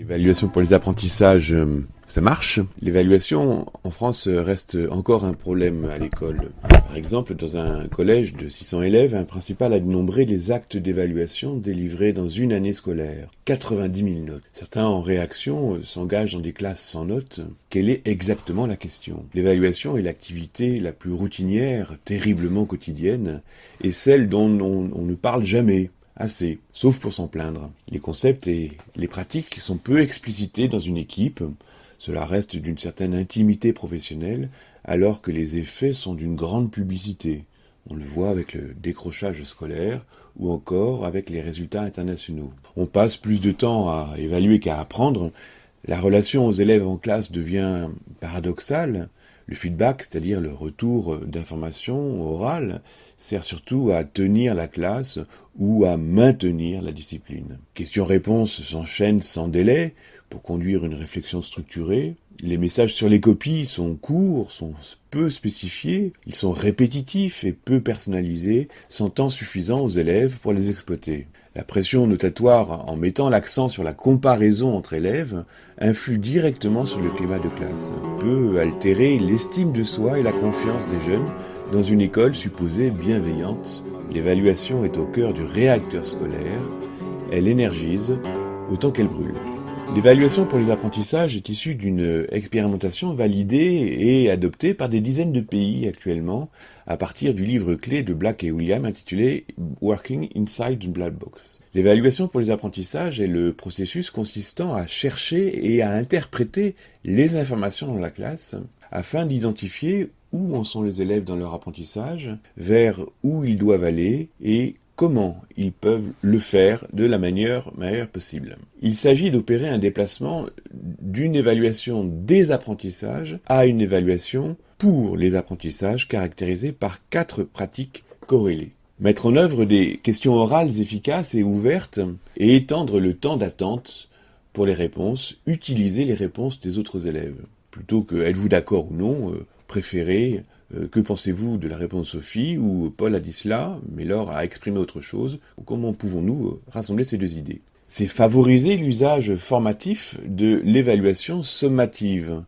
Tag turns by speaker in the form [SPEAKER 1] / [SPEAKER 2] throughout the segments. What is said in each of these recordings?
[SPEAKER 1] L'évaluation pour les apprentissages, ça marche. L'évaluation, en France, reste encore un problème à l'école. Par exemple, dans un collège de 600 élèves, un principal a dénombré les actes d'évaluation délivrés dans une année scolaire. 90 000 notes. Certains, en réaction, s'engagent dans des classes sans notes. Quelle est exactement la question ? L'évaluation est l'activité la plus routinière, terriblement quotidienne, et celle dont on ne parle jamais. Assez, sauf pour s'en plaindre. Les concepts et les pratiques sont peu explicités dans une équipe, cela reste d'une certaine intimité professionnelle, alors que les effets sont d'une grande publicité. On le voit avec le décrochage scolaire, ou encore avec les résultats internationaux. On passe plus de temps à évaluer qu'à apprendre, la relation aux élèves en classe devient paradoxale. Le feedback, c'est-à-dire le retour d'informations orales, sert surtout à tenir la classe ou à maintenir la discipline. Questions-réponses s'enchaînent sans délai pour conduire une réflexion structurée. Les messages sur les copies sont courts, sont peu spécifiés, ils sont répétitifs et peu personnalisés, sans temps suffisant aux élèves pour les exploiter. La pression notatoire, en mettant l'accent sur la comparaison entre élèves, influe directement sur le climat de classe, peut altérer l'estime de soi et la confiance des jeunes dans une école supposée bienveillante. L'évaluation est au cœur du réacteur scolaire, elle énergise autant qu'elle brûle. L'évaluation pour les apprentissages est issue d'une expérimentation validée et adoptée par des dizaines de pays actuellement à partir du livre clé de Black et Williams intitulé Working Inside the Black Box. L'évaluation pour les apprentissages est le processus consistant à chercher et à interpréter les informations dans la classe afin d'identifier où en sont les élèves dans leur apprentissage, vers où ils doivent aller et comment ils peuvent le faire de la meilleure possible. Il s'agit d'opérer un déplacement d'une évaluation des apprentissages à une évaluation pour les apprentissages caractérisée par 4 pratiques corrélées. Mettre en œuvre des questions orales efficaces et ouvertes et étendre le temps d'attente pour les réponses, utiliser les réponses des autres élèves. Plutôt que « êtes-vous d'accord ou non ?» préférez que pensez-vous de la réponse Sophie ou Paul a dit cela, mais Laure a exprimé autre chose, ou comment pouvons-nous rassembler ces deux idées ? C'est favoriser l'usage formatif de l'évaluation sommative.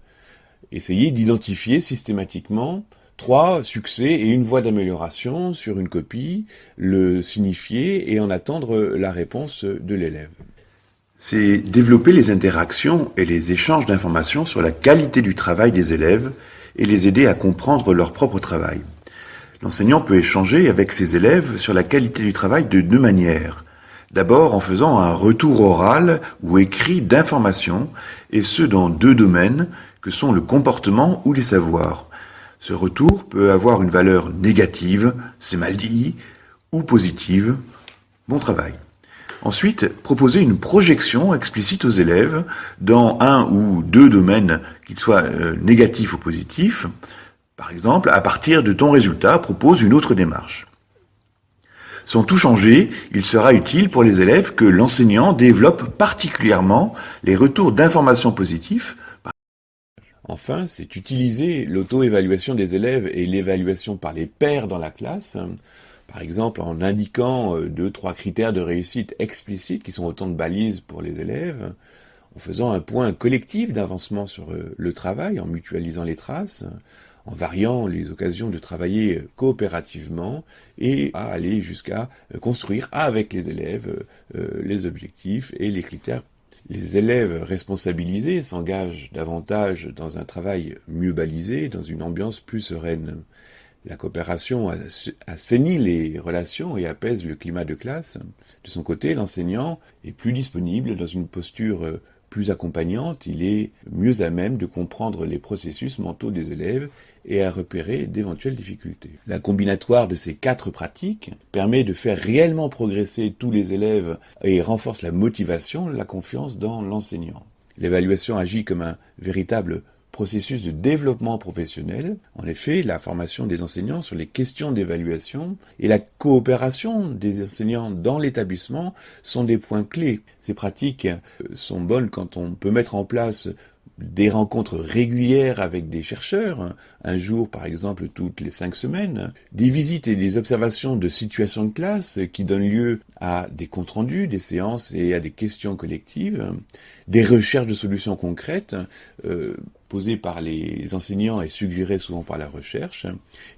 [SPEAKER 1] Essayez d'identifier systématiquement 3 succès et une voie d'amélioration sur une copie, le signifier et en attendre la réponse de l'élève.
[SPEAKER 2] C'est développer les interactions et les échanges d'informations sur la qualité du travail des élèves et les aider à comprendre leur propre travail. L'enseignant peut échanger avec ses élèves sur la qualité du travail de 2 manières. D'abord en faisant un retour oral ou écrit d'informations, et ce dans 2 domaines que sont le comportement ou les savoirs. Ce retour peut avoir une valeur négative, c'est mal dit, ou positive, bon travail. Ensuite, proposer une projection explicite aux élèves dans 1 ou 2 domaines, qu'ils soient négatifs ou positifs. Par exemple, à partir de ton résultat, propose une autre démarche. Sans tout changer, il sera utile pour les élèves que l'enseignant développe particulièrement les retours d'informations positifs.
[SPEAKER 1] Enfin, c'est utiliser l'auto-évaluation des élèves et l'évaluation par les pairs dans la classe, par exemple en indiquant 2-3 critères de réussite explicites qui sont autant de balises pour les élèves, en faisant un point collectif d'avancement sur le travail, en mutualisant les traces, en variant les occasions de travailler coopérativement et à aller jusqu'à construire avec les élèves les objectifs et les critères. Les élèves responsabilisés s'engagent davantage dans un travail mieux balisé, dans une ambiance plus sereine. La coopération assainit les relations et apaise le climat de classe. De son côté, l'enseignant est plus disponible dans une posture plus accompagnante, il est mieux à même de comprendre les processus mentaux des élèves et à repérer d'éventuelles difficultés. La combinatoire de ces 4 pratiques permet de faire réellement progresser tous les élèves et renforce la motivation, la confiance dans l'enseignant. L'évaluation agit comme un véritable processus de développement professionnel. En effet, la formation des enseignants sur les questions d'évaluation et la coopération des enseignants dans l'établissement sont des points clés. Ces pratiques sont bonnes quand on peut mettre en place des rencontres régulières avec des chercheurs, un jour par exemple toutes les 5 semaines, des visites et des observations de situations de classe qui donnent lieu à des comptes rendus, des séances et à des questions collectives, des recherches de solutions concrètes posées par les enseignants et suggérées souvent par la recherche,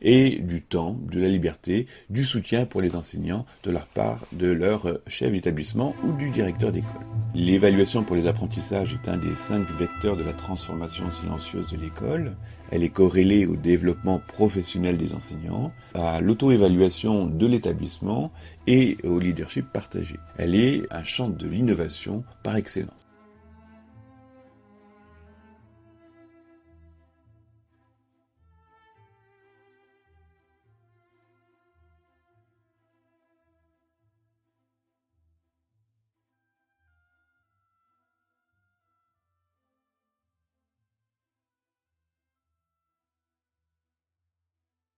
[SPEAKER 1] et du temps, de la liberté, du soutien pour les enseignants de leur part de leur chef d'établissement ou du directeur d'école. L'évaluation pour les apprentissages est un des 5 vecteurs de la transformation silencieuse de l'école. Elle est corrélée au développement professionnel des enseignants, à l'auto-évaluation de l'établissement et au leadership partagé. Elle est un champ de l'innovation par excellence.